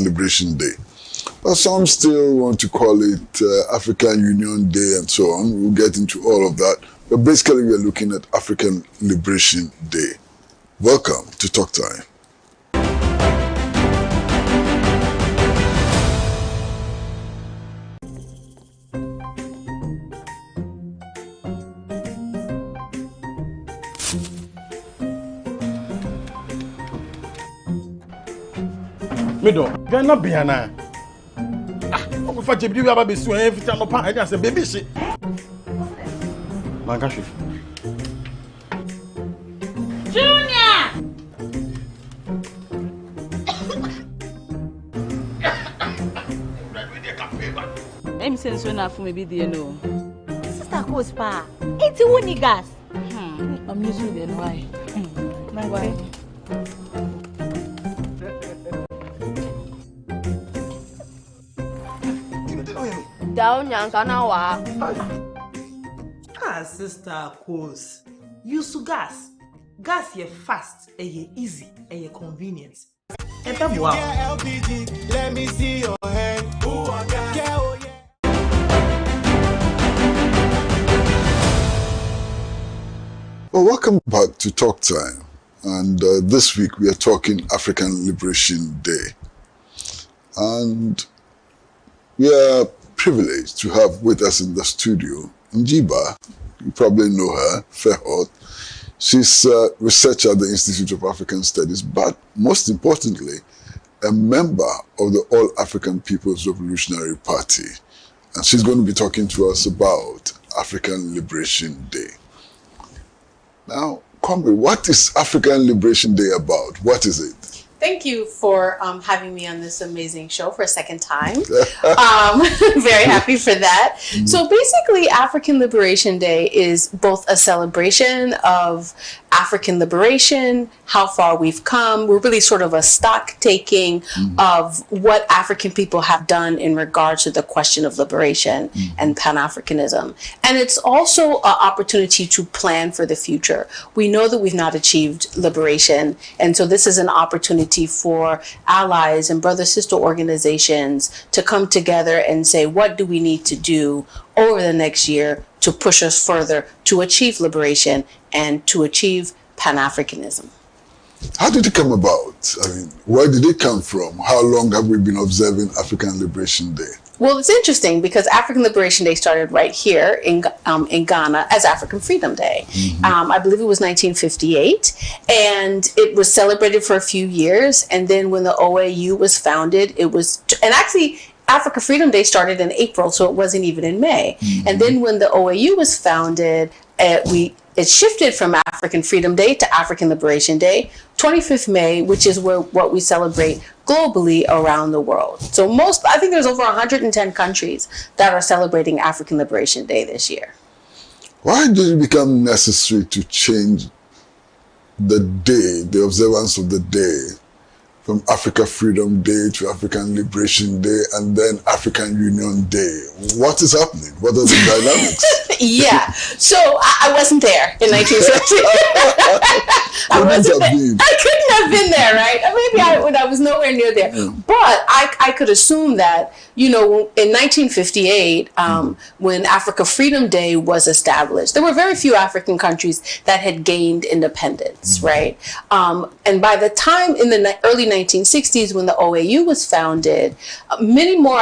Liberation Day. But some still want to call it African Union Day and so on. We'll get into all of that. But basically, we're looking at African Liberation Day. Welcome to Talk Time. Mido, Ghana Biana. I'm going to be able to do everything. I just say, baby, shit. Mangashi. Junior! I'm saying so enough for me, you know. Sister Kwesi Pratt, it's a winning gas. I'm used to it, why? My wife. Down Yankanawa. Sister Kwesi, use gas. Gas ye fast, ye easy, ye convenient. LPG, let me see your hand. Well, welcome back to Talk Time. And this week we are talking African Liberation Day. And we are privileged to have with us in the studio Mjiba, you probably know her, Frehiwot. She's a researcher at the Institute of African Studies, but most importantly, a member of the All African People's Revolutionary Party. And she's going to be talking to us about African Liberation Day. Now, Comrade, what is African Liberation Day about? What is it? Thank you for having me on this amazing show for a second time. Very happy for that. So basically, African Liberation Day is both a celebration of African liberation, how far we've come. We're really sort of a stock taking of what African people have done in regards to the question of liberation and Pan-Africanism. And it's also an opportunity to plan for the future. We know that we've not achieved liberation, and so this is an opportunity for allies and brother-sister organizations to come together and say, what do we need to do over the next year to push us further to achieve liberation and to achieve Pan-Africanism? How did it come about? I mean, where did it come from? How long have we been observing African Liberation Day? Well, it's interesting because African Liberation Day started right here in Ghana as African Freedom Day. I believe it was 1958, and it was celebrated for a few years. And then when the OAU was founded, it was, and actually Africa Freedom Day started in April, so it wasn't even in May. And then when the OAU was founded, it shifted from African Freedom Day to African Liberation Day, 25th May, which is what we celebrate globally around the world. So I think there's over 110 countries that are celebrating African Liberation Day this year. Why did it become necessary to change the day, the observance of the day, from Africa Freedom Day to African Liberation Day and then African Union Day? What is happening? What are the dynamics? Yeah, so I wasn't there in 1950. I couldn't have been there, right? Maybe I was nowhere near there. But I could assume that, you know, in 1958, when Africa Freedom Day was established, there were very few African countries that had gained independence, right? And by the time in the early 1960s, when the OAU was founded, many more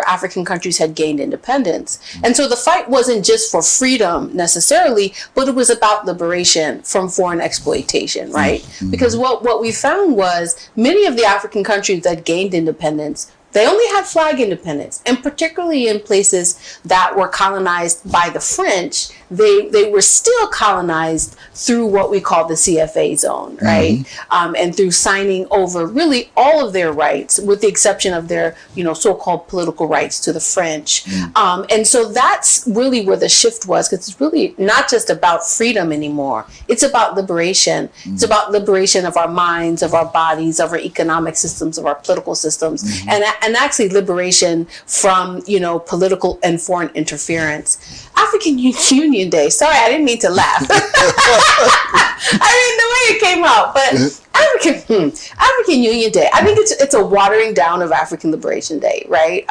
African countries had gained independence. And so the fight wasn't just for freedom necessarily, but it was about liberation from foreign exploitation, right? Because what we found was many of the African countries that gained independence, they only had flag independence, and particularly in places that were colonized by the French, they were still colonized through what we call the CFA zone, right? And through signing over really all of their rights, with the exception of their, you know, so-called political rights to the French. And so that's really where the shift was, because it's really not just about freedom anymore. It's about liberation. It's about liberation of our minds, of our bodies, of our economic systems, of our political systems, and actually liberation from, you know, political and foreign interference. African Union Day. Sorry, I didn't mean to laugh. the way it came out, but African Union Day. I think it's a watering down of African Liberation Day, right?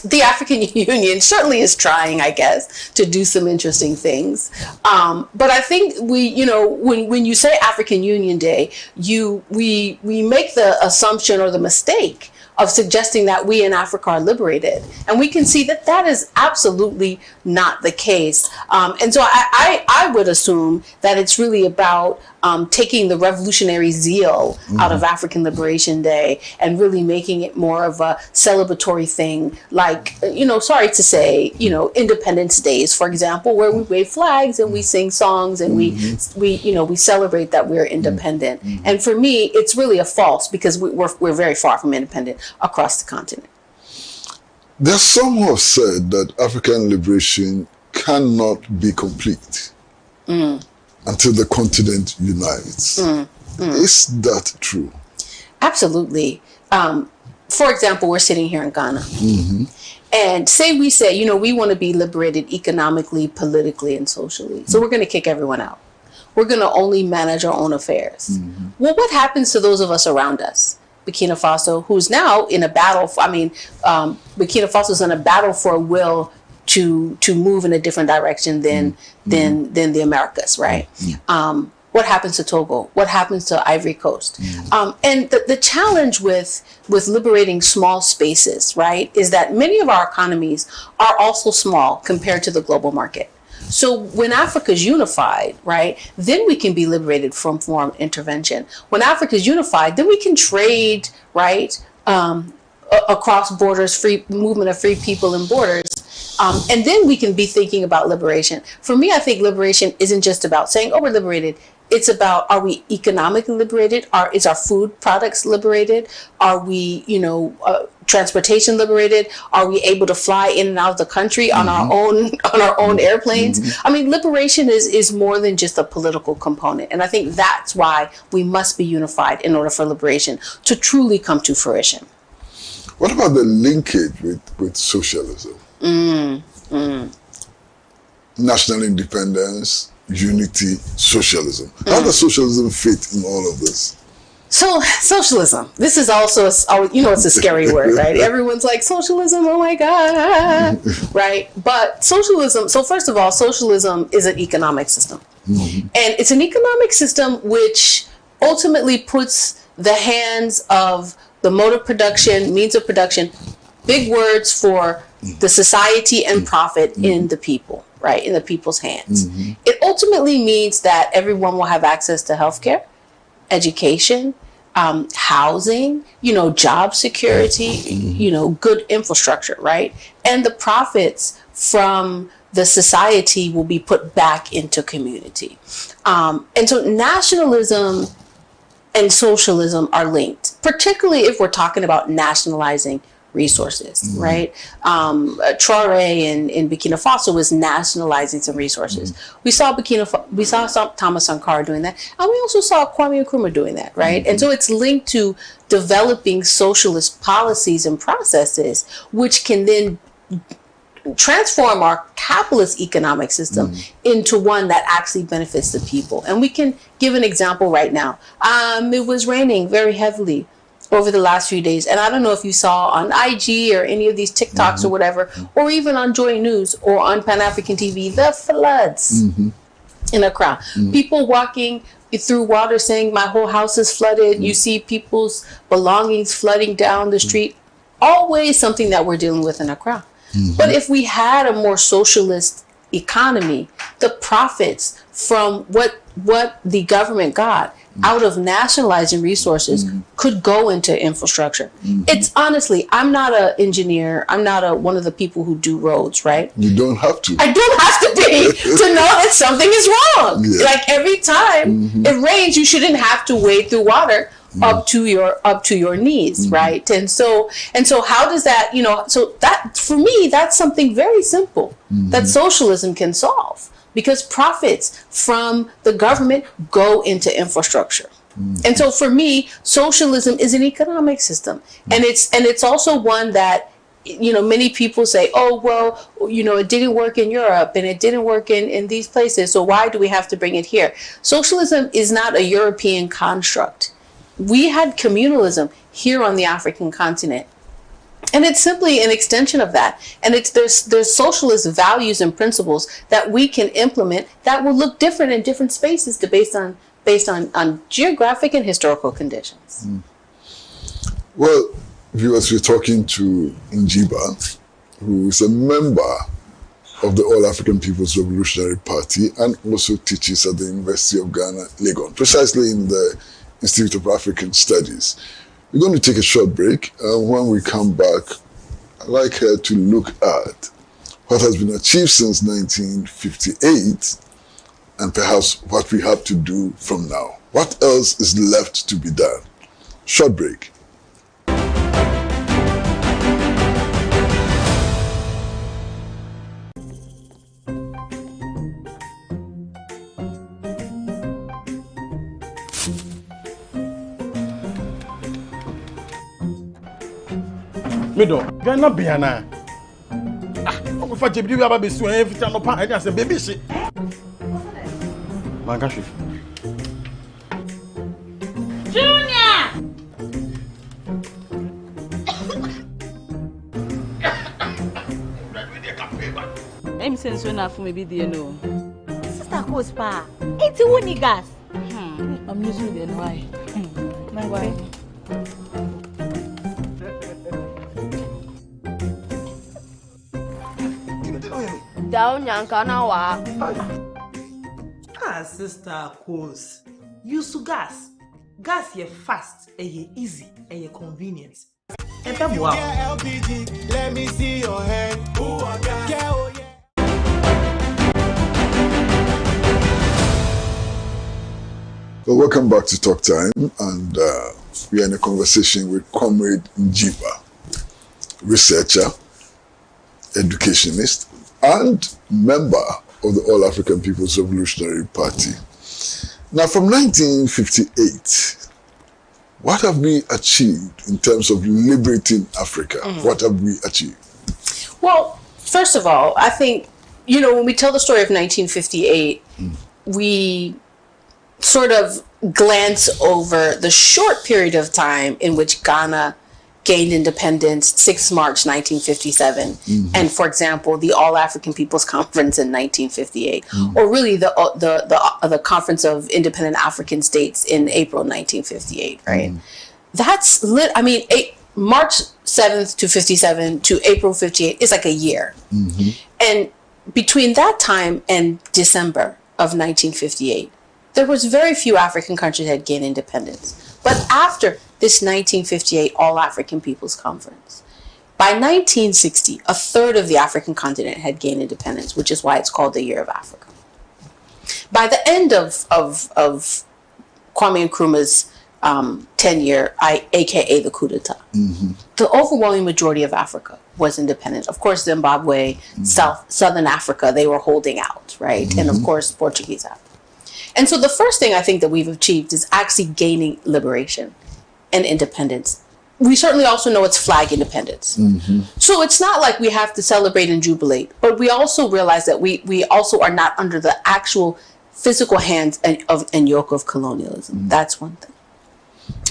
The African Union certainly is trying, I guess, to do some interesting things. But I think when you say African Union Day, we make the assumption or the mistake of suggesting that we in Africa are liberated. And we can see that that is absolutely not the case. And so I would assume that it's really about taking the revolutionary zeal out of African Liberation Day and really making it more of a celebratory thing, like, sorry to say, Independence Days, for example, where we wave flags and we sing songs and we celebrate that we're independent. And for me, it's really a false, because we're very far from independent across the continent. There are some who have said that African liberation cannot be complete until the continent unites. Is that true? Absolutely. For example, we're sitting here in Ghana. And we say, we want to be liberated economically, politically, and socially. So we're going to kick everyone out. We're going to only manage our own affairs. Well, what happens to those of us around us? Burkina Faso, who's now in a battle. Burkina Faso is in a battle for a will to move in a different direction than the Americas, right? What happens to Togo? What happens to Ivory Coast? And the challenge with liberating small spaces, right, is that many of our economies are also small compared to the global market. So when Africa is unified, right, then we can be liberated from foreign intervention. When Africa is unified, then we can trade, right, across borders, free movement of free people and borders. And then we can be thinking about liberation. For me, I think liberation isn't just about saying, oh, we're liberated. It's about, are we economically liberated? Is our food products liberated? Are we, transportation liberated? Are we able to fly in and out of the country on our own airplanes? I mean, liberation is more than just a political component. And I think that's why we must be unified in order for liberation to truly come to fruition. What about the linkage with socialism? National independence, unity, socialism. How does socialism fit in all of this? So socialism, this is also, it's a scary word, right? Everyone's like, socialism, oh my God, right? But socialism, so first of all, socialism is an economic system. And it's an economic system which ultimately puts the hands of the mode of production, means of production, big words for the society and profit in the people, right? In the people's hands. It ultimately means that everyone will have access to healthcare, education, housing, job security, good infrastructure, right? And the profits from the society will be put back into community. And so nationalism and socialism are linked, particularly if we're talking about nationalizing resources, right? Traoré in Burkina Faso was nationalizing some resources. We saw Thomas Sankara doing that, and we also saw Kwame Nkrumah doing that, right? And so it's linked to developing socialist policies and processes, which can then transform our capitalist economic system into one that actually benefits the people. And we can give an example right now. It was raining very heavily over the last few days. And I don't know if you saw on IG or any of these TikToks or whatever, or even on Joy News or on Pan-African TV, the floods in Accra. People walking through water saying, my whole house is flooded. You see people's belongings flooding down the street. Always something that we're dealing with in Accra. But if we had a more socialist economy, the profits from what the government got out of nationalizing resources could go into infrastructure. It's honestly, I'm not an engineer. I'm not one of the people who do roads, right? You don't have to. I don't have to be to know that something is wrong. Like every time it rains, you shouldn't have to wade through water up to your knees, right? And so how does that, so that for me, that's something very simple that socialism can solve, because profits from the government go into infrastructure. And so for me, socialism is an economic system, and it's also one that many people say, oh, well, it didn't work in Europe and it didn't work in these places. So why do we have to bring it here? Socialism is not a European construct. We had communalism here on the African continent. And it's simply an extension of that. And there's socialist values and principles that we can implement that will look different in different spaces based on geographic and historical conditions. Well, viewers, we're talking to Mjiba, who is a member of the All African People's Revolutionary Party and also teaches at the University of Ghana, Legon, precisely in the Institute of African Studies. We're going to take a short break, and when we come back, I'd like her to look at what has been achieved since 1958 and perhaps what we have to do from now. What else is left to be done? Short break. Mido, Ghana Biana. I'm for Jibidi about the swing every time I say baby shit. Mangashi. Junior! I'm saying so enough for maybe the Sister Kwesi Pratt, it's a winning gas. I'm using the why. My wife. Down Yankana wa. Sister Kwesi. Use gas. Gas ye fast, ye easy, ye convenient. LPG, let me see your hand. Well, welcome back to Talk Time, and we are in a conversation with Comrade Mjiba, researcher, educationist, and member of the All African People's Revolutionary Party. Now, from 1958, what have we achieved in terms of liberating Africa? What have we achieved? Well, first of all, I think, when we tell the story of 1958, we sort of glance over the short period of time in which Ghana gained independence, 6 March 1957, and, for example, the All African People's Conference in 1958, or really the Conference of Independent African States in April 1958, right? That's March 7th to 57 to April 58 is like a year. And between that time and December of 1958, there was very few African countries that had gained independence. But after this 1958 All-African People's Conference, by 1960, a third of the African continent had gained independence, which is why it's called the Year of Africa. By the end of Kwame Nkrumah's tenure, aka the coup d'etat, the overwhelming majority of Africa was independent. Of course, Zimbabwe, Southern Africa, they were holding out, right? And of course, Portuguese Africa. And so the first thing I think that we've achieved is actually gaining liberation and independence. We certainly also know it's flag independence. So it's not like we have to celebrate and jubilate, but we also realize that we also are not under the actual physical hands and yoke of colonialism. That's one thing.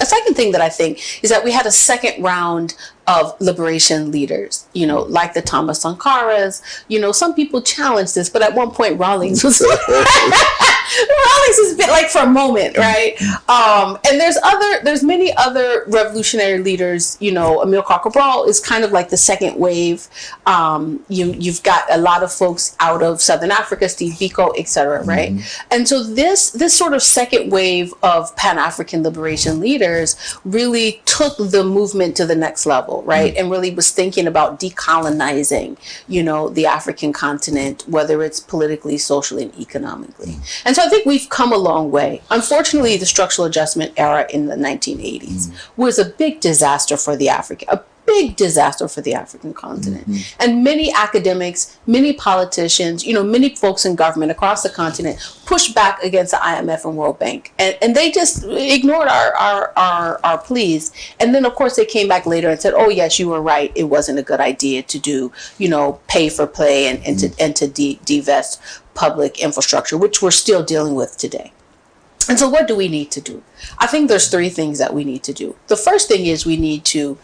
A second thing that I think is that we had a second round of liberation leaders, like the Thomas Sankaras. Some people challenged this, but at one point Rawlings was Rawlings was a bit like for a moment, right? And there's many other revolutionary leaders. Amilcar Cabral is kind of like the second wave. You've got a lot of folks out of Southern Africa, Steve Biko, etc., right? And so this sort of second wave of Pan-African liberation leaders really took the movement to the next level, right? And really was thinking about decolonizing, the African continent, whether it's politically, socially, and economically. And so I think we've come a long way. Unfortunately, the structural adjustment era in the 1980s was a big disaster for the big disaster for the African continent. And many academics, many politicians, many folks in government across the continent pushed back against the IMF and World Bank. And they just ignored our pleas. And then, of course, they came back later and said, oh, yes, you were right. It wasn't a good idea to do, pay for play and to divest public infrastructure, which we're still dealing with today. And so what do we need to do? I think there's three things that we need to do. The first thing is we need to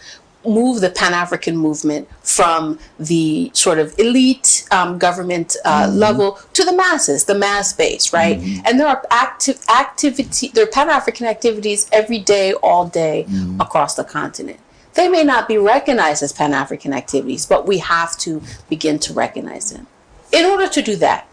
move the Pan-African movement from the sort of elite government level to the masses, the mass base, right? And there are there are Pan-African activities every day, all day across the continent. They may not be recognized as Pan-African activities, but we have to begin to recognize them. In order to do that,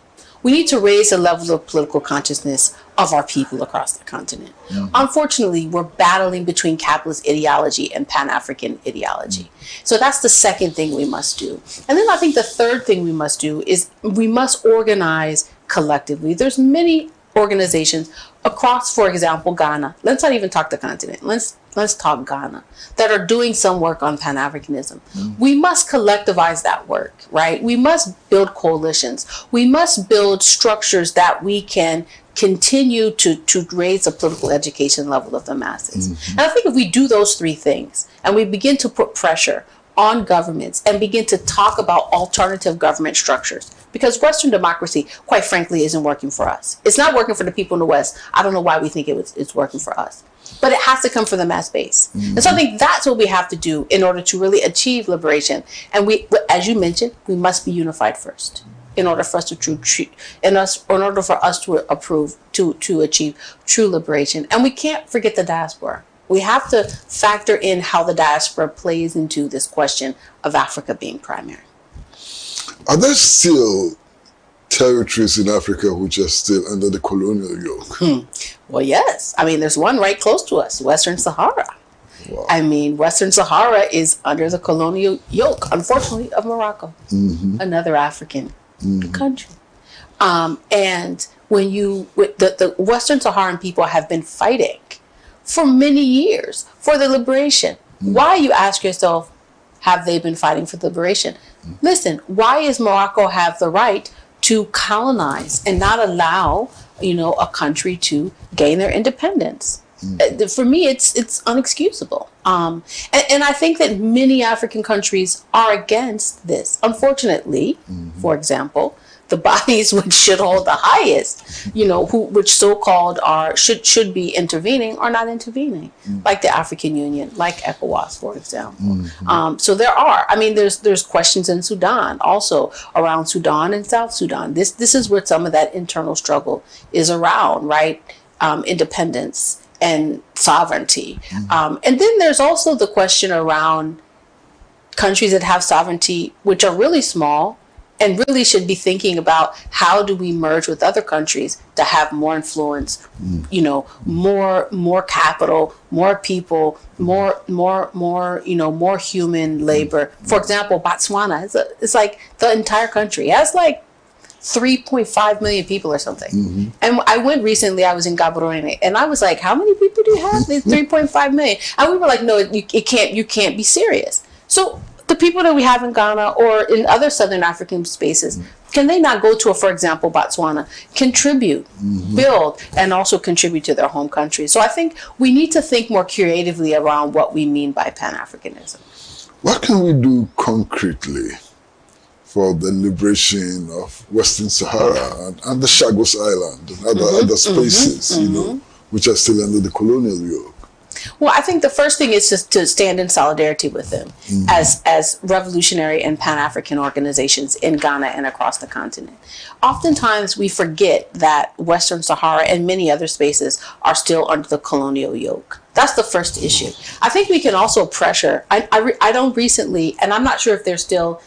we need to raise the level of political consciousness of our people across the continent. Unfortunately, we're battling between capitalist ideology and Pan-African ideology. So that's the second thing we must do. And then I think the third thing we must do is we must organize collectively. There's many organizations across, for example, Ghana. Let's not even talk the continent. Let's talk Ghana, that are doing some work on Pan-Africanism. We must collectivize that work, right? We must build coalitions. We must build structures that we can continue to raise the political education level of the masses. And I think if we do those three things and we begin to put pressure on governments and begin to talk about alternative government structures, because Western democracy, quite frankly, isn't working for us. It's not working for the people in the West. I don't know why we think it's working for us. But it has to come from the mass base. And so I think that's what we have to do in order to really achieve liberation. And we, as you mentioned, we must be unified first in order for us to achieve true liberation. And we can't forget the diaspora. We have to factor in how the diaspora plays into this question of Africa being primary. Are there still territories in Africa which are still under the colonial yoke? Well, yes. I mean, there's one right close to us, Western Sahara. Wow. I mean, Western Sahara is under the colonial yoke, unfortunately, of Morocco, another African country. And when the Western Saharan people have been fighting for many years for the liberation. Why, you ask yourself, have they been fighting for the liberation? Listen, why does Morocco have the right to colonize and not allow, a country to gain their independence? For me, it's unexcusable. And I think that many African countries are against this. Unfortunately, for example, the bodies which should hold the highest, which so-called should be intervening, are not intervening, like the African Union, like ECOWAS, for example. So there's questions in Sudan, also around Sudan and South Sudan. This is where some of that internal struggle is around, right? Independence and sovereignty. And then there's also the question around countries that have sovereignty, which are really small, and really should be thinking about how do we merge with other countries to have more influence, more capital, more people, more human labor. For example, Botswana, it's like the entire country. It has like 3.5 million people or something. And I went recently, I was in Gaborone, and I was like, how many people do you have? There's 3.5 million. And we were like, no, you can't be serious. So the people that we have in Ghana or in other Southern African spaces, can they not go to, for example, Botswana, contribute, build, and also contribute to their home country? So I think we need to think more creatively around what we mean by Pan-Africanism. What can we do concretely for the liberation of Western Sahara and the Chagos Island and other spaces, which are still under the colonial yoke? Well, I think the first thing is just to stand in solidarity with them as revolutionary and Pan-African organizations in Ghana and across the continent. Oftentimes, we forget that Western Sahara and many other spaces are still under the colonial yoke. That's the first issue. I think we can also pressure. I don't recently, and I'm not sure if they're still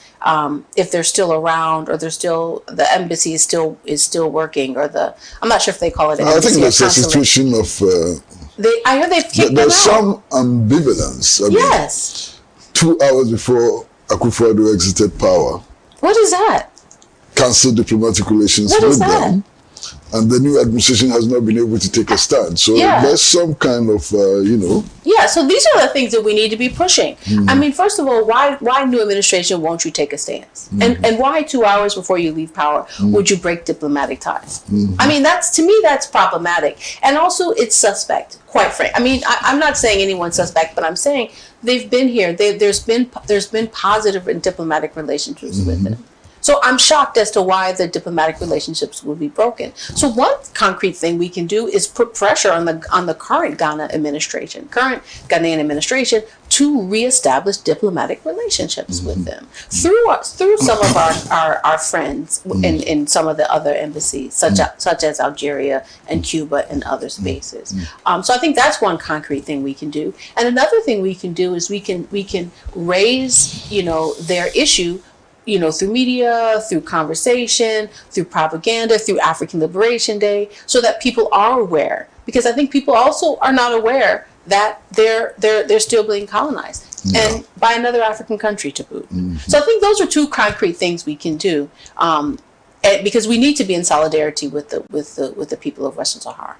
around, or they're still, the embassy is still working, or I'm not sure if they call it an embassy. I think there's a situation of. I heard they've kicked them out. There's some ambivalence. Yes. 2 hours before Akufo-Addo exited power. What is that? Cancelled diplomatic relations with them. And the new administration has not been able to take a stand. So there's some kind of, Yeah, so these are the things that we need to be pushing. I mean, first of all, why new administration won't you take a stance? And why 2 hours before you leave power would you break diplomatic ties? I mean, to me, that's problematic. And also, it's suspect, quite frank. I mean, I'm not saying anyone's suspect, but I'm saying they've been here. There's been positive diplomatic relationships with them. So I'm shocked as to why the diplomatic relationships would be broken. So one concrete thing we can do is put pressure on the current Ghanaian administration to reestablish diplomatic relationships with them through some of our friends in some of the other embassies, such as Algeria and Cuba and other spaces. So I think that's one concrete thing we can do. And another thing we can do is we can raise their issue, through media, through conversation, through propaganda, through African Liberation Day, so that people are aware. Because I think people also are not aware that they're still being colonized, and by another African country to boot. So I think those are two concrete things we can do, because we need to be in solidarity with the people of Western Sahara.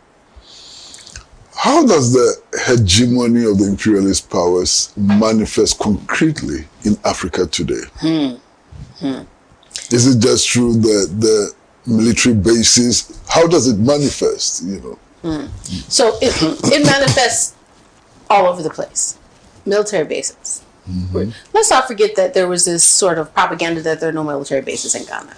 How does the hegemony of the imperialist powers manifest concretely in Africa today? Is it just through the military bases? How does it manifest? So it manifests all over the place. Military bases. Let's not forget that there was this sort of propaganda that there are no military bases in Ghana.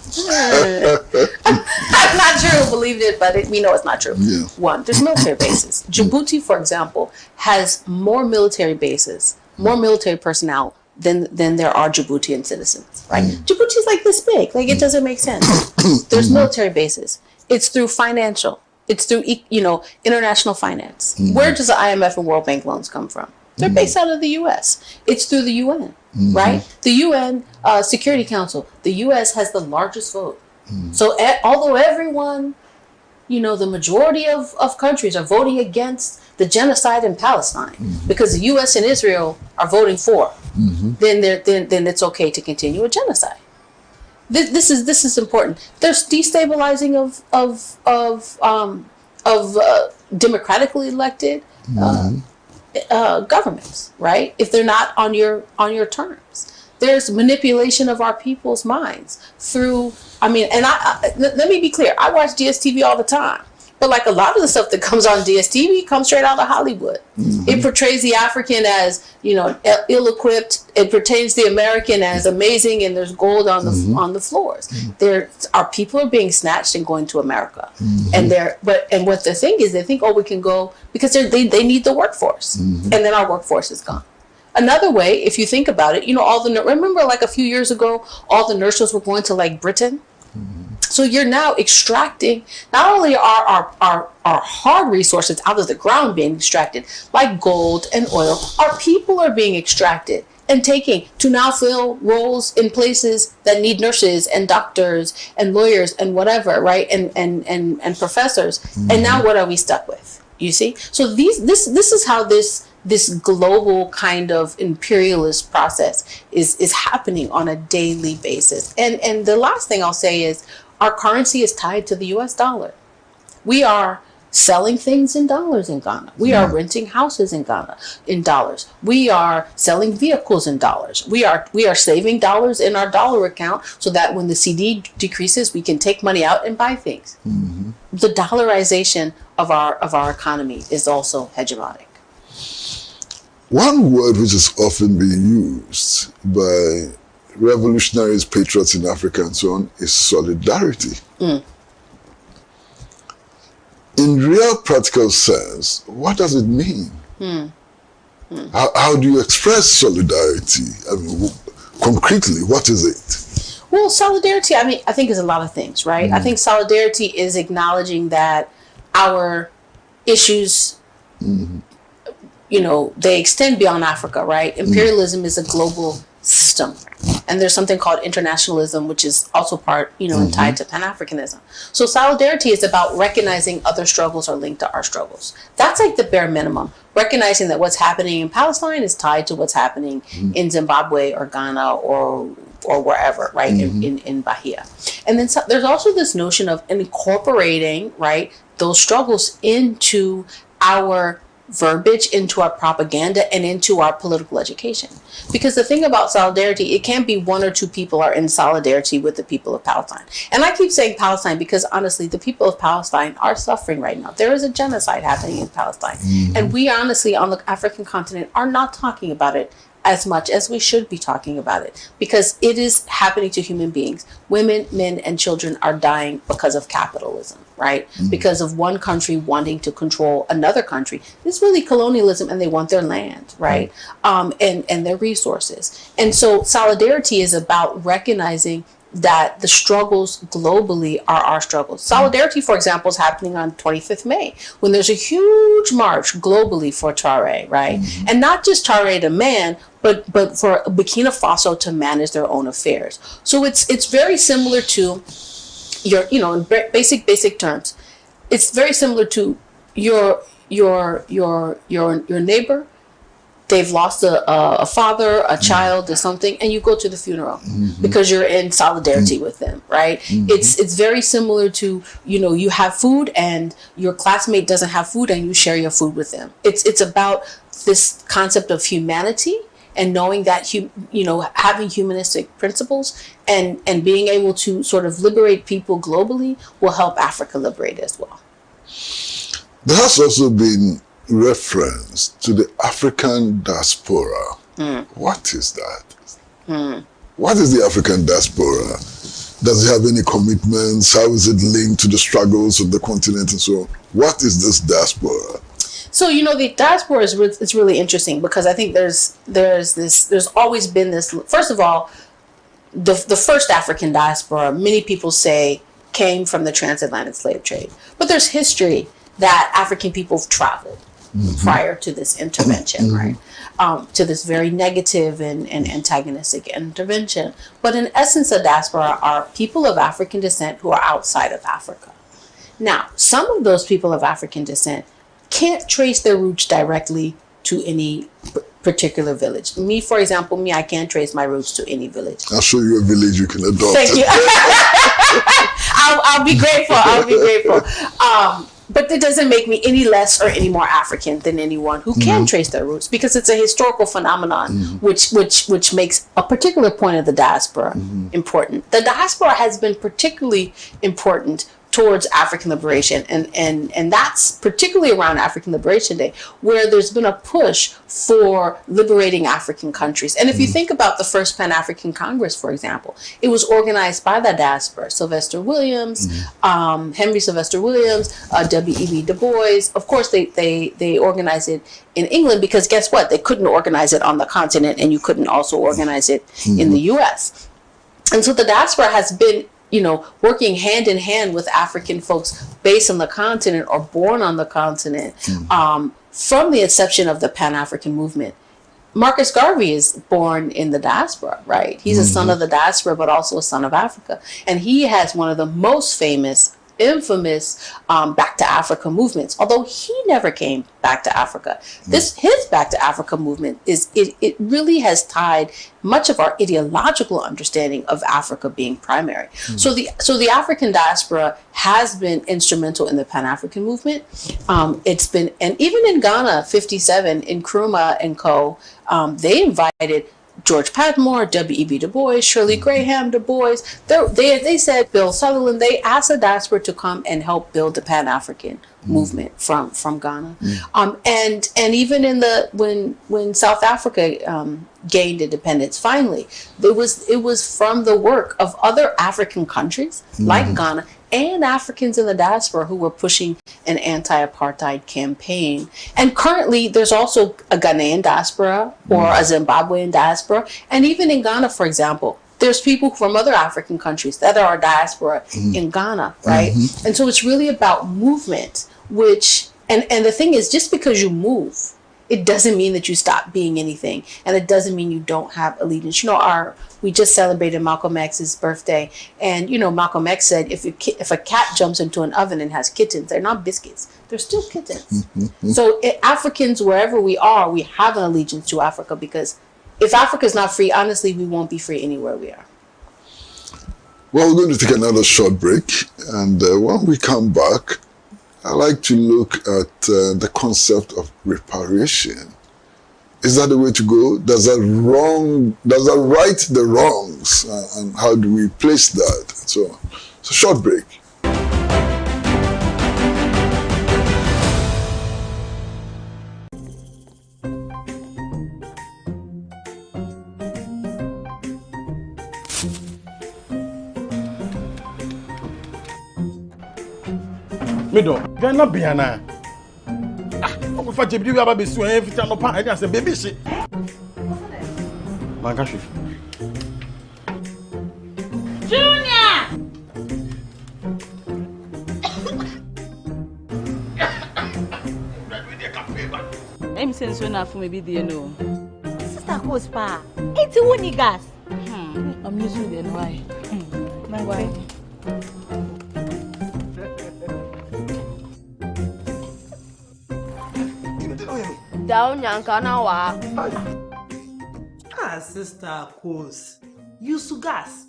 I'm not sure who believed it, but we know it's not true. One, there's military bases. Djibouti, for example, has more military bases, more military personnel than there are Djiboutian citizens, right? Djibouti is like this big. Like, it doesn't make sense. There's military bases. It's through financial. It's through, international finance. Where does the IMF and World Bank loans come from? They're based out of the U.S. It's through the UN, right? The UN Security Council. The U.S. has the largest vote. So although everyone, the majority of countries are voting against the genocide in Palestine because the U.S. and Israel are voting for, then it's okay to continue a genocide. This is important. There's destabilizing of democratically elected governments, right? If they're not on your terms. There's manipulation of our people's minds through. Let me be clear. I watch DSTV all the time. But like a lot of the stuff that comes on DSTV comes straight out of Hollywood. It portrays the African as, ill-equipped. It portrays the American as amazing, and there's gold on the floors. Our people are being snatched and going to America, and what the thing is, they think, we can go because they need the workforce, and then our workforce is gone. Another way, if you think about it, remember like a few years ago, all the nurses were going to like Britain. So you're now extracting, not only are our hard resources out of the ground being extracted, like gold and oil, our people are being extracted and taking to now fill roles in places that need nurses and doctors and lawyers and whatever, right? And professors. And now what are we stuck with? You see? So this is how this global kind of imperialist process is happening on a daily basis. And the last thing I'll say is, our currency is tied to the US dollar. We are selling things in dollars in Ghana. We are renting houses in Ghana in dollars. We are selling vehicles in dollars. We are saving dollars in our dollar account so that when the CD decreases, we can take money out and buy things. The dollarization of our economy is also hegemonic. One word which is often being used by revolutionaries, patriots in Africa and so on is solidarity. In real practical sense, what does it mean? How do you express solidarity? Concretely, what is it? Well, solidarity, I think is a lot of things, right? I think solidarity is acknowledging that our issues, they extend beyond Africa, right? Imperialism is a global system. And there's something called internationalism, which is also part, tied to Pan-Africanism. So solidarity is about recognizing other struggles are linked to our struggles. That's like the bare minimum. Recognizing that what's happening in Palestine is tied to what's happening in Zimbabwe or Ghana or or wherever, right, in Bahia. And then there's also this notion of incorporating, right, those struggles into our verbiage, into our propaganda, and into our political education. Because the thing about solidarity, it can't be one or two people are in solidarity with the people of Palestine. And I keep saying Palestine because honestly, the people of Palestine are suffering right now. There is a genocide happening in Palestine. And we honestly, on the African continent, are not talking about it as much as we should be talking about it, because it is happening to human beings. Women, men, and children are dying because of capitalism, right? Because of one country wanting to control another country. It's really colonialism, and they want their land, right? And their resources. And so solidarity is about recognizing that the struggles globally are our struggles. Solidarity, for example, is happening on 25th May, when there's a huge march globally for Traoré, right? And not just Traoré the man, but for Burkina Faso to manage their own affairs. So it's very similar to your, in basic terms, it's very similar to your neighbor. They've lost a father, a child, or something, and you go to the funeral because you're in solidarity with them, right? It's very similar to, you have food and your classmate doesn't have food and you share your food with them. It's about this concept of humanity and knowing that, having humanistic principles and being able to sort of liberate people globally will help Africa liberate as well. There has also been reference to the African diaspora. What is that? What is the African diaspora? Does it have any commitments? How is it linked to the struggles of the continent and so on? What is this diaspora? So, the diaspora it's really interesting, because I think there's always been this. First of all, the first African diaspora, many people say, came from the transatlantic slave trade. But there's history that African people have traveled prior to this intervention, right? To this very negative and antagonistic intervention. But in essence, the diaspora are people of African descent who are outside of Africa. Now, some of those people of African descent can't trace their roots directly to any particular village. Me, for example, I can't trace my roots to any village. I'll show you a village you can adopt. Thank you. I'll be grateful. But that doesn't make me any less or any more African than anyone who can trace their roots, because it's a historical phenomenon which makes a particular point of the diaspora important. The diaspora has been particularly important towards African liberation, and that's particularly around African Liberation Day, where there's been a push for liberating African countries. And if you think about the first Pan-African Congress, for example, it was organized by the diaspora. Sylvester Williams, Henry Sylvester Williams, W.E.B. Du Bois. Of course, they organized it in England, because guess what? They couldn't organize it on the continent, and you couldn't also organize it in the U.S. And so the diaspora has been working hand in hand with African folks based on the continent or born on the continent from the inception of the Pan-African movement. Marcus Garvey is born in the diaspora, right? He's a son of the diaspora, but also a son of Africa. And he has one of the most infamous Back to Africa movements, although he never came back to Africa. His Back to Africa movement it really has tied much of our ideological understanding of Africa being primary. So the African diaspora has been instrumental in the Pan-African movement. It's been, and even in Ghana, 57, in Nkrumah and co, they invited George Padmore, W.E.B. Du Bois, Shirley Graham Du Bois. They said, Bill Sutherland, they asked the diaspora to come and help build the Pan-African movement from Ghana. And even in when South Africa gained independence, finally, it was from the work of other African countries like Ghana and Africans in the diaspora who were pushing an anti-apartheid campaign. And currently, there's also a Ghanaian diaspora or a Zimbabwean diaspora. And even in Ghana, for example, there's people from other African countries that are a diaspora in Ghana, right? And so it's really about movement, and the thing is, just because you move, it doesn't mean that you stop being anything. And it doesn't mean you don't have allegiance. We just celebrated Malcolm X's birthday. And, Malcolm X said, if a cat jumps into an oven and has kittens, they're not biscuits. They're still kittens. So Africans, wherever we are, we have an allegiance to Africa, because if Africa is not free, honestly, we won't be free anywhere we are. Well, we're going to take another short break, and when we come back, I'd like to look at the concept of reparation. Is that the way to go? Does that right the wrongs? And how do we place that? And so on. So, short break. Mido, Ghana Biana. I'm going to do about this every time I say, baby, shit. Mangashi. Junior! I'm saying so enough for me, you know. Sister Kwesi Pratt, it's who niggas. I'm used to it, why? My wife. Down Yankana wa. Ah, Sister Kwesi. Use gas.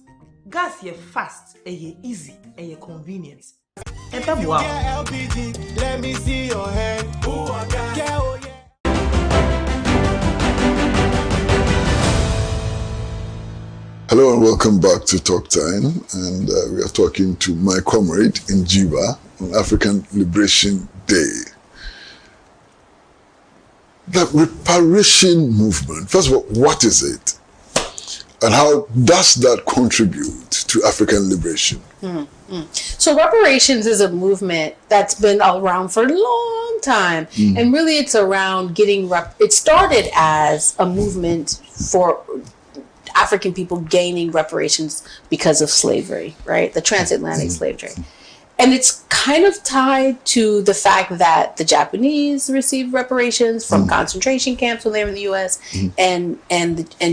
Gas ye fast, ye easy, ye convenient. LPG, let me see your hand. Ooh, I got it. Hello and welcome back to Talk Time, and we are talking to my comrade Mjiba on African Liberation Day. The reparation movement, first of all, what is it? And how does that contribute to African liberation? So reparations is a movement that's been around for a long time. And really it's around getting, it started as a movement for African people gaining reparations because of slavery, right? The transatlantic slave trade. And it's kind of tied to the fact that the Japanese received reparations from concentration camps when they were in the U.S. And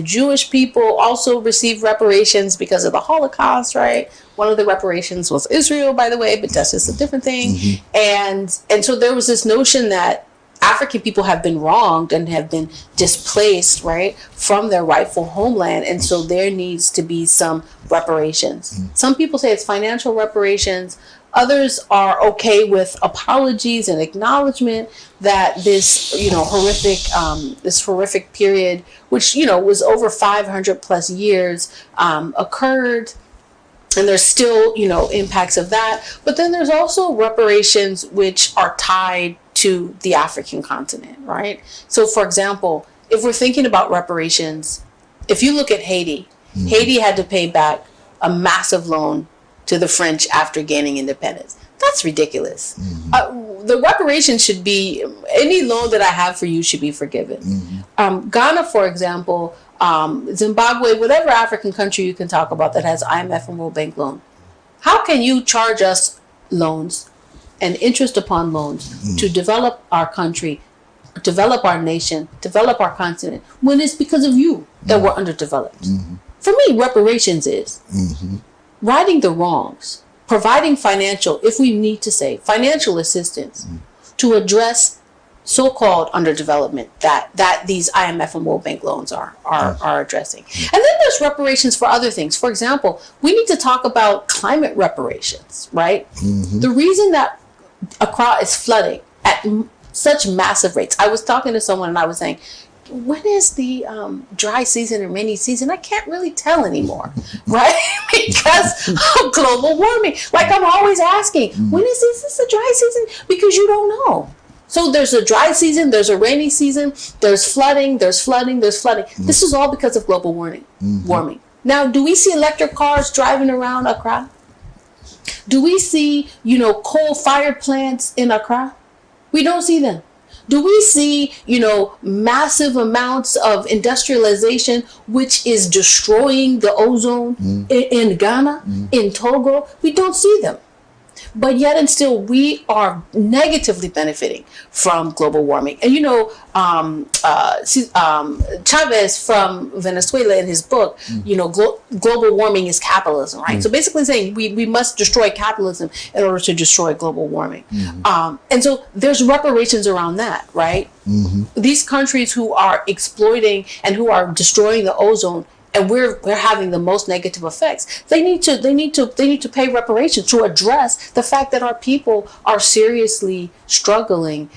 Jewish people also received reparations because of the Holocaust, right? One of the reparations was Israel, by the way, but that's just a different thing. And so there was this notion that African people have been wronged and have been displaced, right, from their rightful homeland. And so there needs to be some reparations. Some people say it's financial reparations. Others are okay with apologies and acknowledgement that this, horrific period, which, was over 500 plus years, occurred. And there's still, impacts of that. But then there's also reparations which are tied to the African continent, right? So, for example, if we're thinking about reparations, if you look at Haiti, Haiti had to pay back a massive loan to the French after gaining independence. That's ridiculous. The reparations should be, any loan that I have for you should be forgiven. Ghana, for example, Zimbabwe, whatever African country you can talk about that has IMF and World Bank loan, how can you charge us loans and interest upon loans to develop our country, develop our nation, develop our continent, when it's because of you that we're underdeveloped? For me, reparations is righting the wrongs, providing financial, if we need to say, financial assistance to address so-called underdevelopment that these IMF and World Bank loans are addressing. And then there's reparations for other things. For example, we need to talk about climate reparations, right? The reason that Accra is flooding at such massive rates. I was talking to someone and I was saying, when is the dry season and rainy season? I can't really tell anymore, right? Because of global warming. Like I'm always asking, when is this a dry season? Because you don't know. So there's a dry season, there's a rainy season, there's flooding, there's flooding, there's flooding. This is all because of global warming. Now, do we see electric cars driving around Accra? Do we see, coal-fired plants in Accra? We don't see them. Do we see, massive amounts of industrialization, which is destroying the ozone in Ghana, in Togo? We don't see them. But yet and still, we are negatively benefiting from global warming. And Chavez from Venezuela in his book, global warming is capitalism, right? So basically saying we must destroy capitalism in order to destroy global warming. And so there's reparations around that, right? These countries who are exploiting and who are destroying the ozone and we're having the most negative effects. They need to pay reparations to address the fact that our people are seriously struggling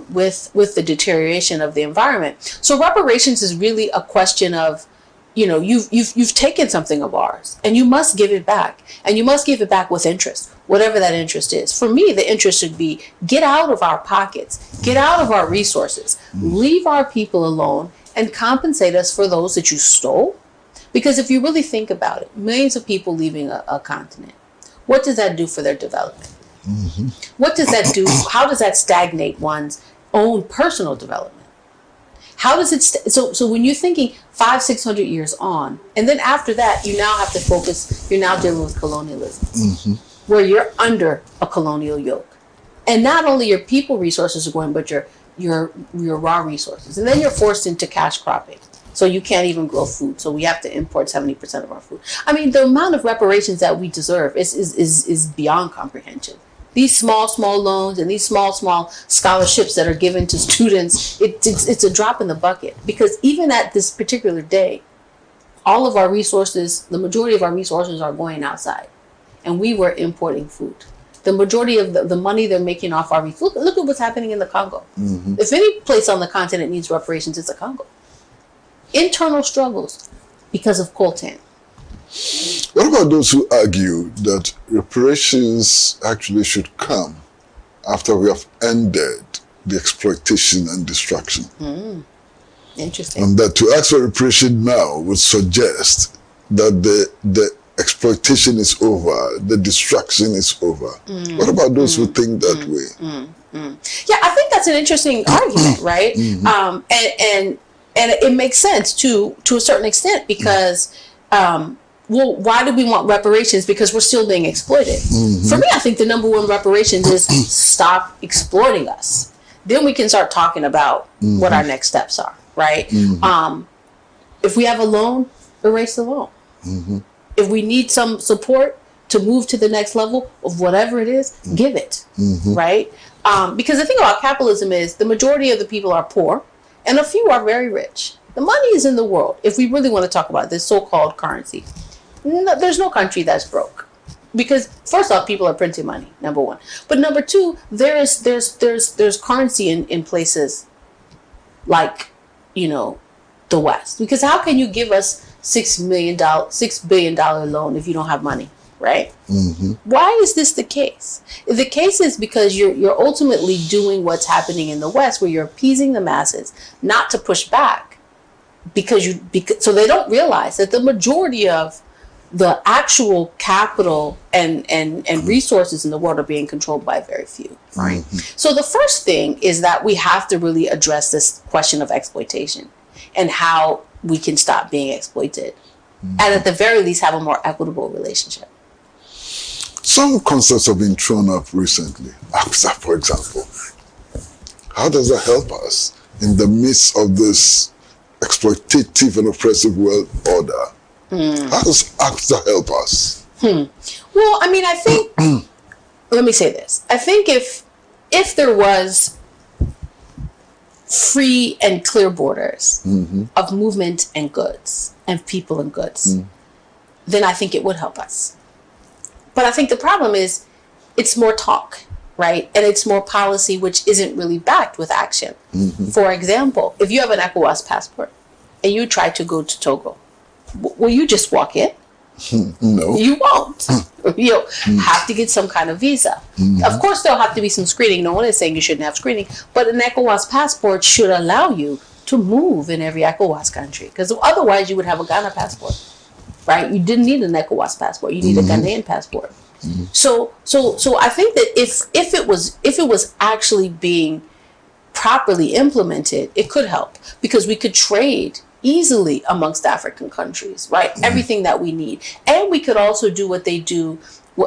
with the deterioration of the environment. So reparations is really a question of, you've taken something of ours, and you must give it back, and you must give it back with interest, whatever that interest is. For me, the interest should be get out of our pockets, get out of our resources, leave our people alone, and compensate us for those that you stole. Because if you really think about it, millions of people leaving a continent, what does that do for their development? What does that do? How does that stagnate one's own personal development? How does it, so when you're thinking 500-600 years on, and then after that, you now have to focus, you're now dealing with colonialism, where you're under a colonial yoke. And not only your people resources are going, but your raw resources. And then you're forced into cash cropping. So you can't even grow food. So we have to import 70% of our food. I mean, the amount of reparations that we deserve is beyond comprehension. These small loans and these small scholarships that are given to students, it's a drop in the bucket. Because even at this particular day, all of our resources, the majority of our resources are going outside. And we were importing food. The majority of the money they're making off our food, look at what's happening in the Congo. If any place on the continent needs reparations, it's the Congo. Internal struggles because of coltan. What about those who argue that reparations actually should come after we have ended the exploitation and destruction? Interesting. And that to ask for reparation now would suggest that the exploitation is over, the destruction is over. What about those who think that way? Yeah, I think that's an interesting argument, right? And it makes sense to a certain extent because, well, why do we want reparations? Because we're still being exploited. For me, I think the number one reparations is stop exploiting us. Then we can start talking about what our next steps are, right? If we have a loan, erase the loan. If we need some support to move to the next level of whatever it is, give it, right? Because the thing about capitalism is the majority of the people are poor and a few are very rich. The money is in the world. If we really want to talk about this so-called currency, there's no country that's broke. Because first off, people are printing money, number one. But number two, there's currency in places like, the West. Because how can you give us $6 billion loan if you don't have money, right? Why is this the case? The case is because you're ultimately doing what's happening in the West, where you're appeasing the masses, not to push back, because so they don't realize that the majority of the actual capital and resources in the world are being controlled by very few, right? So the first thing is that we have to really address this question of exploitation and how we can stop being exploited, and at the very least have a more equitable relationship. Some concepts have been thrown up recently. APSA, for example. How does that help us in the midst of this exploitative and oppressive world order? How does APSA help us? Well, I mean, I think, let me say this. I think if there was free and clear borders of movement and goods and people and goods, then I think it would help us. But I think the problem is it's more talk, right? And it's more policy, which isn't really backed with action. For example, if you have an ECOWAS passport and you try to go to Togo, will you just walk in? No. You won't. You'll have to get some kind of visa. Of course, there'll have to be some screening. No one is saying you shouldn't have screening. But an ECOWAS passport should allow you to move in every ECOWAS country. Because otherwise, you would have a Ghana passport, right? You didn't need an ECOWAS passport. You need a Ghanaian passport. So I think that if it was actually being properly implemented, it could help, because we could trade easily amongst African countries, right? Everything that we need. And we could also do what they do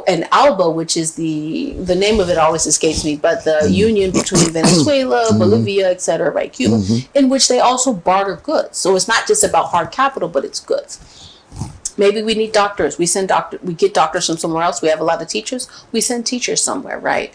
in ALBA, which is the name of it always escapes me, but the union between Venezuela, Bolivia, etc., right, Cuba, in which they also barter goods. So it's not just about hard capital, but it's goods. Maybe we need doctors. We get doctors from somewhere else. We have a lot of teachers. We send teachers somewhere, right?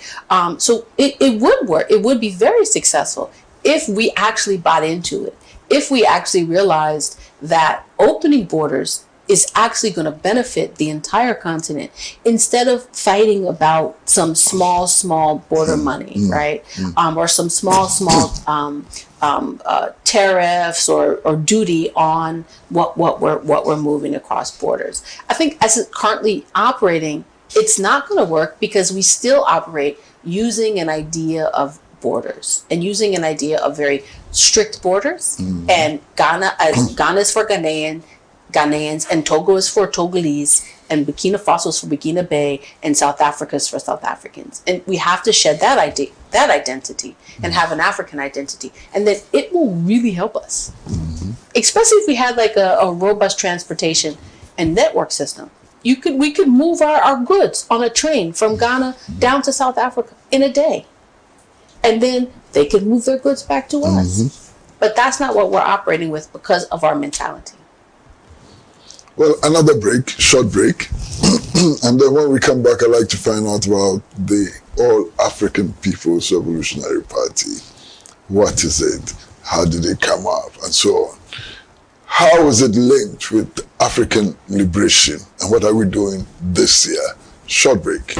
So it would work. It would be very successful if we actually bought into it. if we actually realized that opening borders is actually going to benefit the entire continent instead of fighting about some small border money, right? Or some small tariffs or duty on what we're moving across borders. I think as it's currently operating, it's not going to work because we still operate using an idea of borders and using an idea of very strict borders. And Ghana is for Ghanaians, and Togo is for Togolese, and Burkina Faso is for Burkina Faso, and South Africa is for South Africans. And we have to shed that identity and have an African identity, and then it will really help us, especially if we had like a robust transportation and network system. We could move our goods on a train from Ghana down to South Africa in a day, and then they could move their goods back to us. But that's not what we're operating with because of our mentality. Well, another break, short break. And then when we come back, I'd like to find out about the All-African People's Revolutionary Party. What is it? How did it come up? And so on. How is it linked with African liberation? And what are we doing this year? Short break.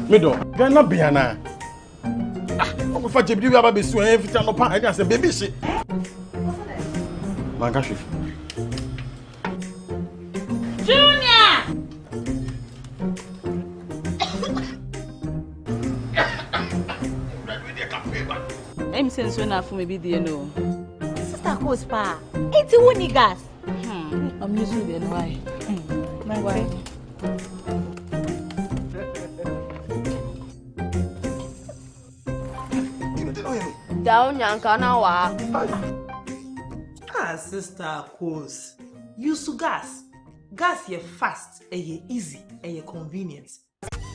Mido, Ghana Biana. I'm for Jibidi we have be so every time no pan. I say baby shit. Mangashi. Junior. I'm saying so now for maybe the no. Sister Kwesi Pratt. It's who niggas. I'm using the why. Why? Down Yankana wa. Sister Kwesi. Use gas. Gas ye fast, ye easy, ye convenient.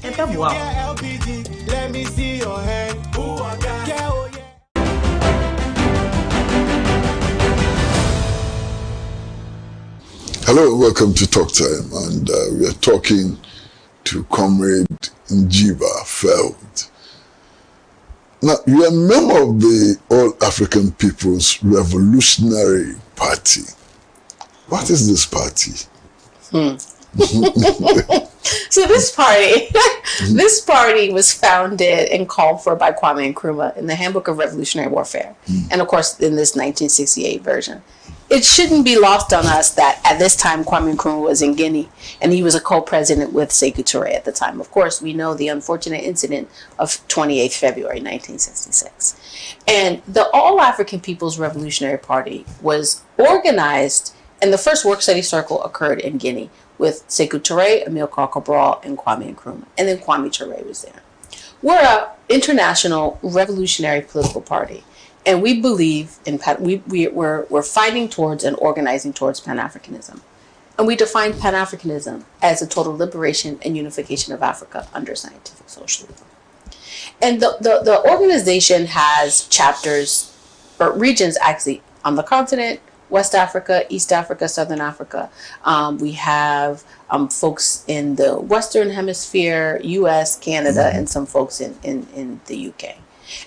And wow. LPG, let me see your hand. Hello, welcome to Talk Time, and we are talking to Comrade Mjiba Frehiwot. Now, you are a member of the All-African People's Revolutionary Party. What is this party? So this party was founded and called for by Kwame Nkrumah in the Handbook of Revolutionary Warfare, and of course in this 1968 version. It shouldn't be lost on us that at this time Kwame Nkrumah was in Guinea, and he was a co-president with Sekou Touré at the time. Of course, we know the unfortunate incident of 28th February 1966. And the All-African People's Revolutionary Party was organized, and the first work-study circle occurred in Guinea with Sekou Touré, Amilcar Cabral, and Kwame Nkrumah. And then Kwame Touré was there. We're an international revolutionary political party. And we believe in we're fighting towards and organizing towards Pan-Africanism. And we define Pan-Africanism as a total liberation and unification of Africa under scientific socialism. And the organization has chapters, or regions actually, on the continent, West Africa, East Africa, Southern Africa. We have folks in the Western Hemisphere, US, Canada, and some folks in the UK.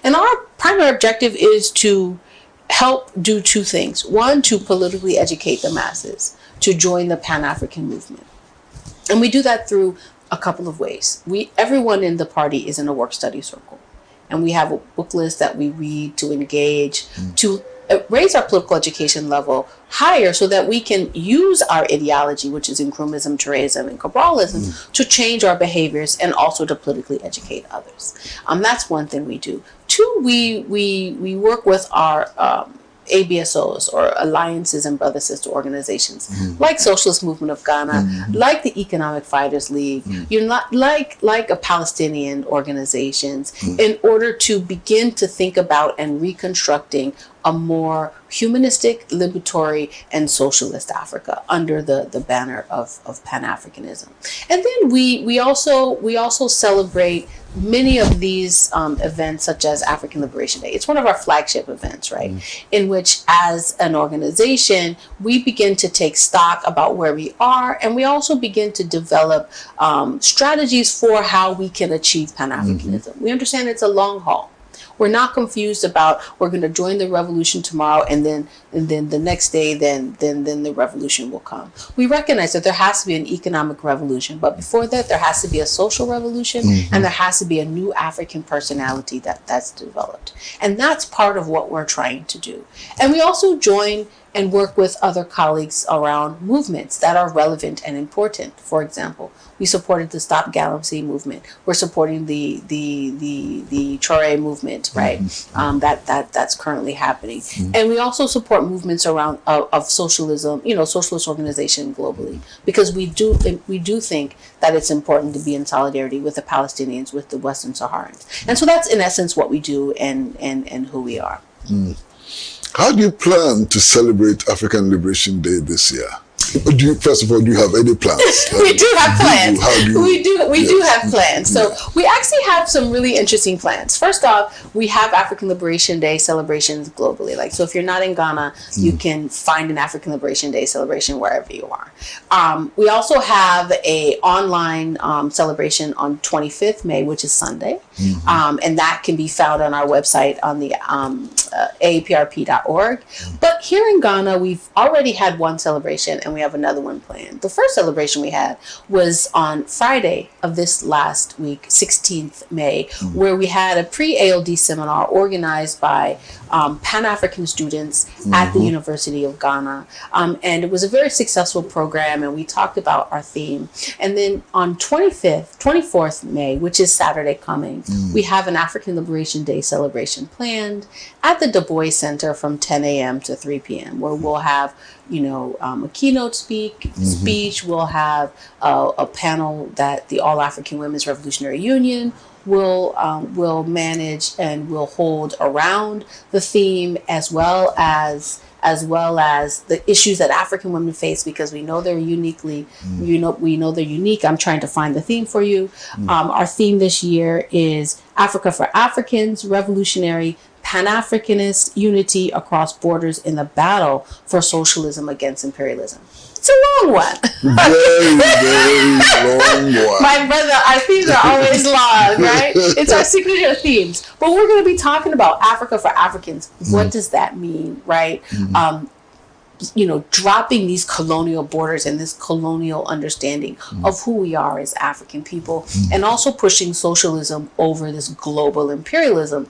And our primary objective is to help do two things. One, to politically educate the masses to join the Pan-African movement. And we do that through a couple of ways. Everyone in the party is in a work-study circle. And we have a book list that we read to engage, to raise our political education level higher so that we can use our ideology, which is Nkrumahism, Touréism, and Cabralism, to change our behaviors and also to politically educate others. That's one thing we do. Two, we work with our ABSOs, or alliances and brother-sister organizations, like Socialist Movement of Ghana, like the Economic Fighters League, like a Palestinian organizations, in order to begin to think about and reconstructing a more humanistic, liberatory, and socialist Africa under the banner of Pan-Africanism. And then we also celebrate many of these events, such as African Liberation Day. It's one of our flagship events, right? In which, as an organization, we begin to take stock about where we are, and we also begin to develop strategies for how we can achieve Pan-Africanism. We understand it's a long haul. We're not confused about we're going to join the revolution tomorrow and then the next day then the revolution will come. We recognize that there has to be an economic revolution, but before that there has to be a social revolution, and there has to be a new African personality that's developed. And that's part of what we're trying to do. And we also join and work with other colleagues around movements that are relevant and important. For example, we supported the Stop Galamsey movement. We're supporting the Traoré movement, right? That's currently happening. And we also support movements around of socialism, socialist organization globally, because we do think that it's important to be in solidarity with the Palestinians, with the Western Saharans. And so that's in essence what we do and who we are. How do you plan to celebrate African Liberation Day this year? First of all, do you have any plans? We do have plans. We do have plans. So we actually have some really interesting plans. First off, we have African Liberation Day celebrations globally. So if you're not in Ghana, you can find an African Liberation Day celebration wherever you are. We also have a online celebration on 25th May, which is Sunday. And that can be found on our website on the aaprp.org. But here in Ghana, we've already had one celebration and we have another one planned. The first celebration we had was on Friday of this last week, 16th May, where we had a pre-ALD seminar organized by Pan-African students at the University of Ghana. And it was a very successful program, and we talked about our theme. And then on 24th May, which is Saturday coming, we have an African Liberation Day celebration planned at the Du Bois Center from 10 a.m. to 3 p.m., where we'll have a keynote speech. We'll have a panel that the All African Women's Revolutionary Union will manage and will hold around the theme, as well as the issues that African women face, because we know they're uniquely, we know they're unique. I'm trying to find the theme for you. Our theme this year is Africa for Africans, Revolutionary Pan-Africanist Unity Across Borders in the Battle for Socialism Against Imperialism. It's a long one. Very, very long one. My brother, our themes are always long, right? It's our signature themes. But we're going to be talking about Africa for Africans. What does that mean, right? Dropping these colonial borders and this colonial understanding of who we are as African people, and also pushing socialism over this global imperialism.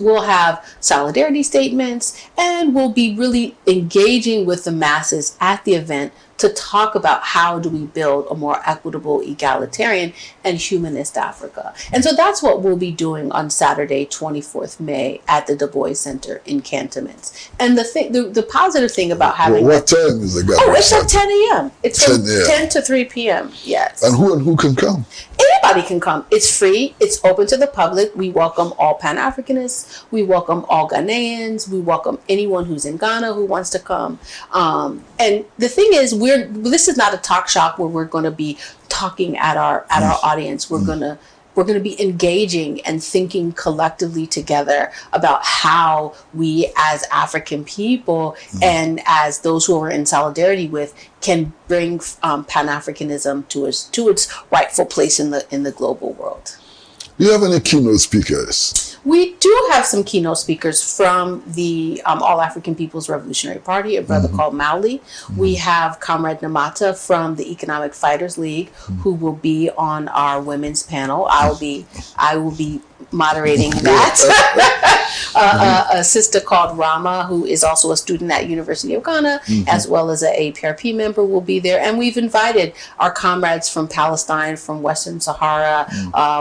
We'll have solidarity statements, and we'll be really engaging with the masses at the event to talk about how do we build a more equitable, egalitarian, and humanist Africa. And so that's what we'll be doing on Saturday, 24th May at the Du Bois Center in Cantonments. And the positive thing about having... What time is the gathering? Oh, it's at 10 a.m. It's from 10 to 3 p.m. Yes. And who can come? Anybody can come. It's free. It's open to the public. We welcome all Pan-Africanists. We welcome all Ghanaians. We welcome anyone who's in Ghana who wants to come. And the thing is, this is not a talk shop where we're going to be talking at our audience. We're going to be engaging and thinking collectively together about how we as African people and as those who are in solidarity with can bring Pan-Africanism to its rightful place in the global world. Do you have any keynote speakers? We do have some keynote speakers from the All African People's Revolutionary Party, a brother called Mauli. We have Comrade Namata from the Economic Fighters League, who will be on our women's panel. I will be moderating that. A sister called Rama, who is also a student at University of Ghana, as well as an APRP member, will be there. And we've invited our comrades from Palestine, from Western Sahara.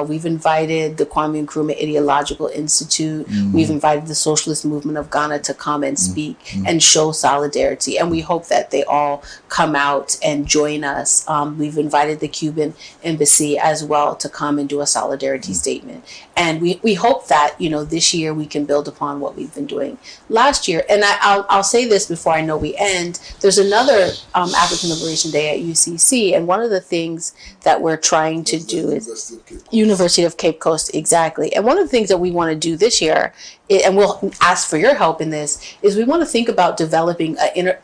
We've invited the Kwame Nkrumah Ideological Institute. We've invited the Socialist Movement of Ghana to come and speak and show solidarity. And we hope that they all come out and join us. We've invited the Cuban Embassy as well to come and do a solidarity statement. And we hope that, this year we can build upon what we've been doing last year. And I'll say this before I know we end. There's another African Liberation Day at UCC, and one of the things that we're trying to do is University of Cape Coast, exactly. And one of the things that we want to do this year, and we'll ask for your help in this, is we want to think about developing an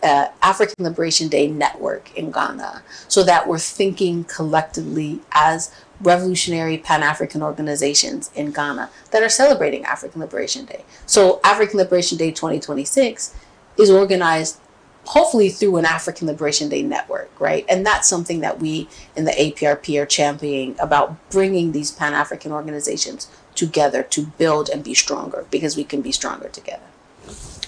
African Liberation Day network in Ghana, so that we're thinking collectively as revolutionary Pan-African organizations in Ghana that are celebrating African Liberation Day. So African Liberation Day 2026 is organized hopefully through an African Liberation Day network, right? And that's something that we in the APRP are championing, about bringing these Pan-African organizations together to build and be stronger, because we can be stronger together.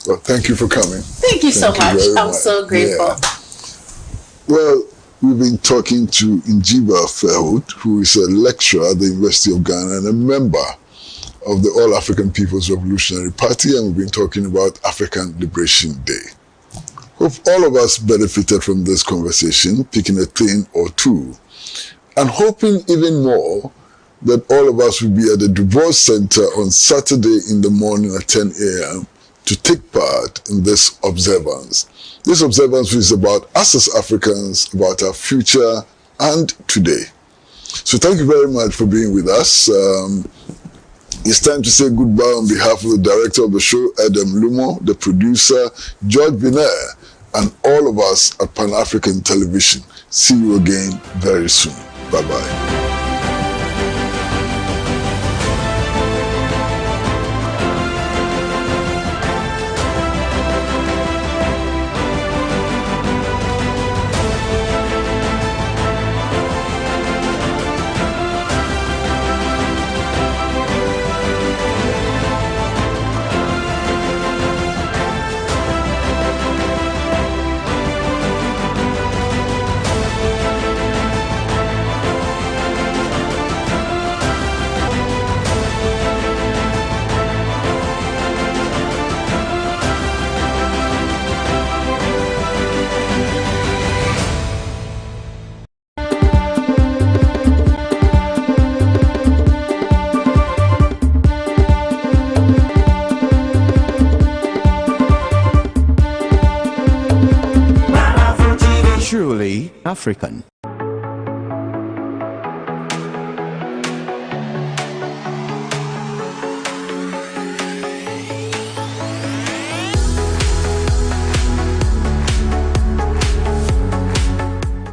Well, thank you for coming. Thank you so much. I'm so grateful. Yeah. Well, we've been talking to Mjiba Frehiwot, who is a lecturer at the University of Ghana and a member of the All African People's Revolutionary Party, and we've been talking about African Liberation Day. Hope all of us benefited from this conversation, picking a thing or two, and hoping even more that all of us will be at the Du Bois Center on Saturday in the morning at 10 a.m. to take part in this observance. This observance is about us as Africans, about our future and today. So thank you very much for being with us. It's time to say goodbye on behalf of the director of the show, Adam Lumo, the producer, George Binair, and all of us at Pan-African Television. See you again very soon. Bye-bye. Truly African.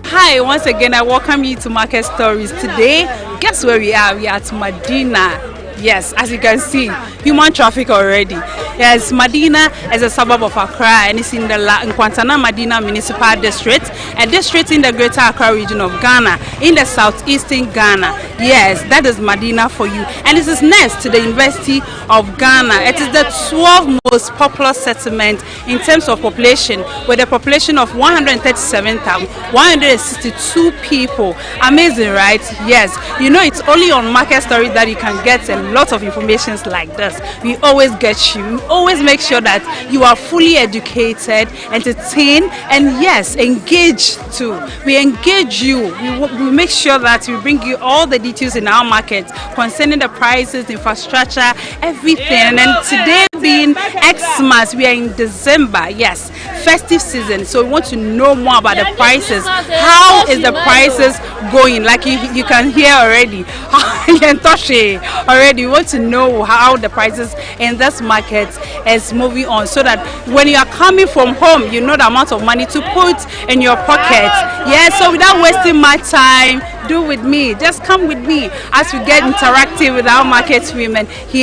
Hi, once again I welcome you to Market Stories. Today, guess where we are? We are at Medina. Yes, as you can see, human traffic already. Yes, Medina is a suburb of Accra, and it's in the Nkwantana Medina Municipal District, a district in the Greater Accra region of Ghana, in the southeastern Ghana. Yes, that is Medina for you. And it is next to the University of Ghana. It is the 12th most populous settlement in terms of population, with a population of 137,162 people. Amazing, right? Yes. You know, it's only on Market Story that you can get a lot of information like this. We always get you. We always make sure that you are fully educated, entertained, and yes, engaged too. We engage you. We make sure that we bring you all the details in our market concerning the prices, infrastructure, everything. And then today being Xmas, we are in December. Yes, festive season. So we want to know more about the prices. How is the prices going? Like you can hear already. Already, we want to know how the prices in this market is moving on, so that when you are coming from home, you know the amount of money to put in your pocket. Yeah, so without wasting my time, do with me. Just come with me as we get interactive with our market women here.